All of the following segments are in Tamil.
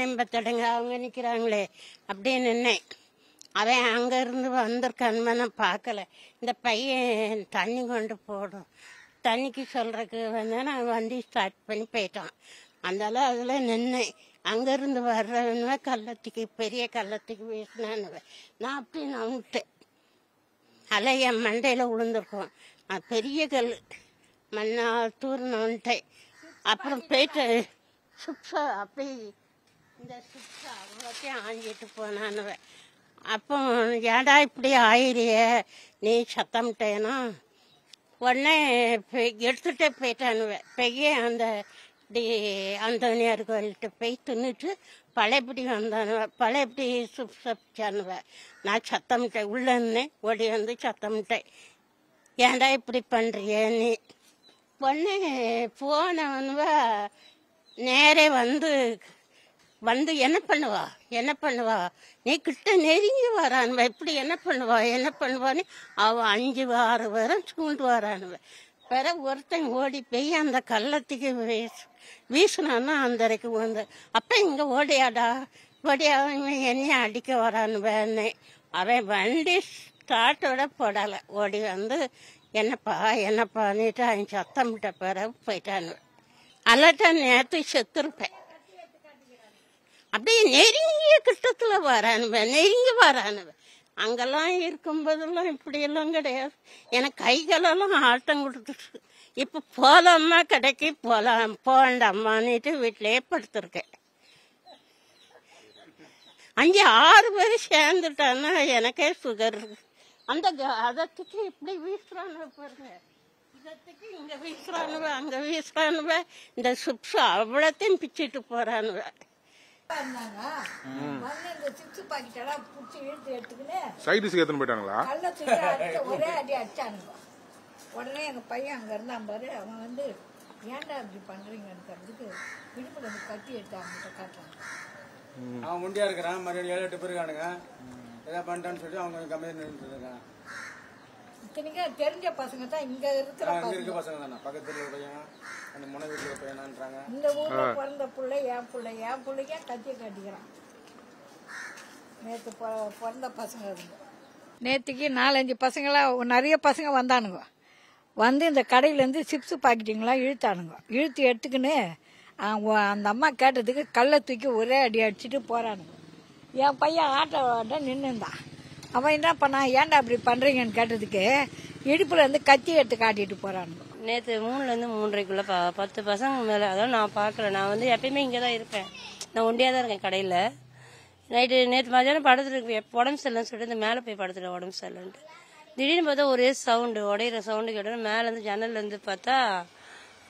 நிம்பத்தடுங்க அவங்க நிற்கிறாங்களே அப்படின்னு நின்னேன். அவன் அங்கேருந்து வந்திருக்கான்னு நான் பார்க்கல. இந்த பையன் தண்ணி கொண்டு போடும் தண்ணிக்கு சொல்கிறதுக்கு வந்து நான் வண்டி ஸ்டார்ட் பண்ணி போயிட்டான். அதனால அதில் நின்னேன். அங்கேருந்து வர்றவனுவ கள்ளத்துக்கு பெரிய கள்ளத்துக்கு வீசினானுவ. நான் அப்படி நம்பிட்டேன். அலை என் மண்டையில் விழுந்திருக்கோம். நான் பெரிய கல் மண்ணா தூர்னு வந்துட்டேன். அப்புறம் போயிட்டு சுப்ஸா அப்படி இந்த சுப்ஸா அவ்வளோத்தையும் ஆஞ்சிட்டு போனானுவ. அப்போ ஏடா இப்படி ஆயிரிய நீ சத்தமிட்டேனா உடனே எடுத்துகிட்டே போயிட்டானுவ. பெய்ய அந்த அந்தோனியார் கோயில்கிட்ட போய் தின்னுட்டு பழையபடி வந்தானுவ. பழையபடி சுப்சானுவ. நான் சத்தமிட்டேன். உள்ளே இருந்தேன். ஓடி வந்து சத்தமிட்டேன். ஏன்டா இப்படி பண்ணுறிய நீ உடனே போனவனுவ நேரே வந்து என்ன பண்ணுவா நீ கிட்ட நெருங்கி வரானுவ. இப்படி என்ன பண்ணுவான்னு அவன் 5-6 பேரும் சூழ்ந்து வரானுவ. பிறகு ஒருத்தன் ஓடி போய் அந்த கள்ளத்துக்கு வீசினான்னா அந்த வரைக்கும் வந்து அப்போ இங்கே ஓடியாடா என்னையும் அடிக்க வரானுவேன்னு. அவன் வண்டி ஸ்டார்ட்டோட போடலை. ஓடி வந்து என்னப்பான்னுட்டு அவன் சத்தமிட்ட பிறகு போயிட்டானு. அல்லாட்டா நேற்று செத்துருப்பேன். அப்படியே நெருங்கிய கிட்டத்தில் நெருங்கி வரானுவ. அங்கெல்லாம் இருக்கும்போதெல்லாம் இப்படியெல்லாம் கிடையாது. எனக்கு கைகளெல்லாம் ஆட்டம் கொடுத்துட்டு இப்போ போலாமா கடைக்கு போண்டாமான்னுட்டு வீட்டிலேயே படுத்திருக்கேன். 5-6 பேர் சேர்ந்துட்டான்னா எனக்கே சுகர் இருக்கு. அதத்துக்கு இப்படி வீசுறானுவ பாருங்க. இதத்துக்கு இங்கே வீசுறானுவ அங்கே வீசுறானுவ. இந்த சுப்ஸு அவ்வளோத்தையும் பிச்சுட்டு போறானுவ. ஒரே அடி அடிச்சானுங்க. உடனே எங்க பையன் அங்க இருந்தான் பாரு. அவன் வந்து ஏன்டா இப்படி பண்றீங்கன்னு இடுப்புல வந்து கட்டி எடுத்து அவங்ககிட்ட காட்டுறாங்க. அவன் முண்டியா இருக்கிறான். மறுபடியும் 7-8 பேர் இருக்கானுங்க. ஏதாவது பண்ணிட்டான்னு சொல்லிட்டு அவங்க கம்மியாக நின்றுருக்காங்க. இத்தனைக்கும் தெரிஞ்ச பசங்க தான் இங்க இருக்க பசங்க தானே. பக்கத்துல பையன் அந்த முனை வீட்டுல பையனான்றாங்க. இந்த ஊர்ல பிறந்த பிள்ளை என் பிள்ளைக்கே கத்திய கட்டிக்கிறான். நேற்று பிறந்த பசங்க இருங்க. நேற்றுக்கு 4-5 பசங்களா நிறைய பசங்க வந்தானுங்க. வந்து இந்த கடையிலேருந்து சிப்ஸு பாக்கெட்டுங்களாம் இழுத்தானுங்க. இழுத்து எடுத்துக்கின்னு அந்த அம்மா கேட்டதுக்கு கல்லை தூக்கி ஒரே அடி அடிச்சுட்டு போகிறானுங்க. என் பையன் ஆட்டோட நின்றுந்தான். அவன் என்ன பண்ணான், ஏன்டா அப்படி பண்ணுறீங்கன்னு கேட்டதுக்கு இடுப்பில் இருந்து கத்தி எடுத்து காட்டிட்டு போகிறானுங்க. நேற்று 3லேருந்து 3:30க்குள்ளே 10 பசங்க மேலே. அதான் நான் பார்க்கல. நான் வந்து எப்பயுமே இங்கே தான் இருப்பேன். நான் ஒண்டியாக தான் இருக்கேன் கடையில். நேற்று மதியானம் படுத்துட்டு உடம்பு சரியில்லைன்னு சொல்லிட்டு இந்த மேலே போய் படுத்துட்டேன். உடம்பு சரியில்லைன்ட்டு திடீர்னு பார்த்தா ஒரே சவுண்டு, உடையிற சவுண்டு கேட்டோன்னு மேலேருந்து ஜன்னல்லேருந்து பார்த்தா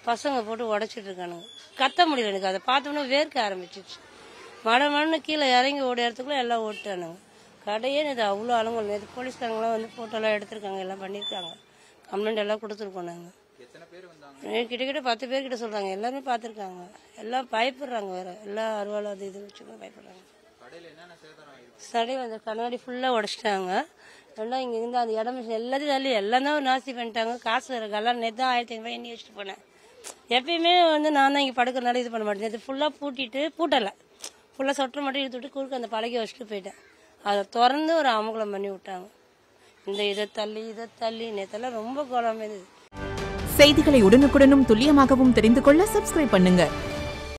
பசங்க போட்டு உடைச்சிட்டு இருக்கானுங்க. கத்த முடியல எனக்கு. அதை பார்த்தோம்னா வேர்க்க ஆரம்பிச்சிச்சு. மடமடன்னு கீழே இறங்கி ஓடிறதுக்குள்ளே எல்லாம் ஓட்டானுங்க. கடையே நேற்று அவ்வளோ அலங்கல். நேற்று போலீஸ்காரங்களாம் வந்து ஃபோட்டோலாம் எடுத்திருக்காங்க, எல்லாம் பண்ணியிருக்காங்க. கம்ப்ளைண்ட் எல்லாம் கொடுத்துருக்கோம் நாங்கள். கிட்டத்தட்ட 10 பேர்கிட்ட சொல்கிறாங்க. எல்லாருமே பார்த்துருக்காங்க. எல்லாம் பயப்படுறாங்க. வேறு எல்லாம் அருவாள் அது இது வச்சுக்கோங்க பயப்படுறாங்க. கடை வந்து கண்ணாடி ஃபுல்லாக உடச்சிட்டாங்க. எல்லாம் இங்கே இருந்து அந்த இடம் எல்லாத்தையும் தள்ளி எல்லாம் தான் நாஸ்தி பண்ணிட்டாங்க. காசு எல்லாம் நேற்று தான் 1500 எண்ணி வச்சுட்டு போனேன். எப்பயுமே வந்து நான் தான் இங்கே படுக்கிறனால இது பண்ண மாட்டேன். நேற்று ஃபுல்லாக பூட்டலை. ஃபுல்லாக சொட்டர் மட்டும் இழுத்துட்டு குறுக்க அந்த பழகி வச்சுட்டு போயிட்டேன். அதை திறந்து ஒரு அமங்கலம் பண்ணி விட்டாங்க. இதை தள்ளி நேற்றெல்லாம் ரொம்ப கோலமே. செய்திகளை உடனுக்குடனும் துல்லியமாகவும் தெரிந்து கொள்ள சப்ஸ்கிரைப் பண்ணுங்க.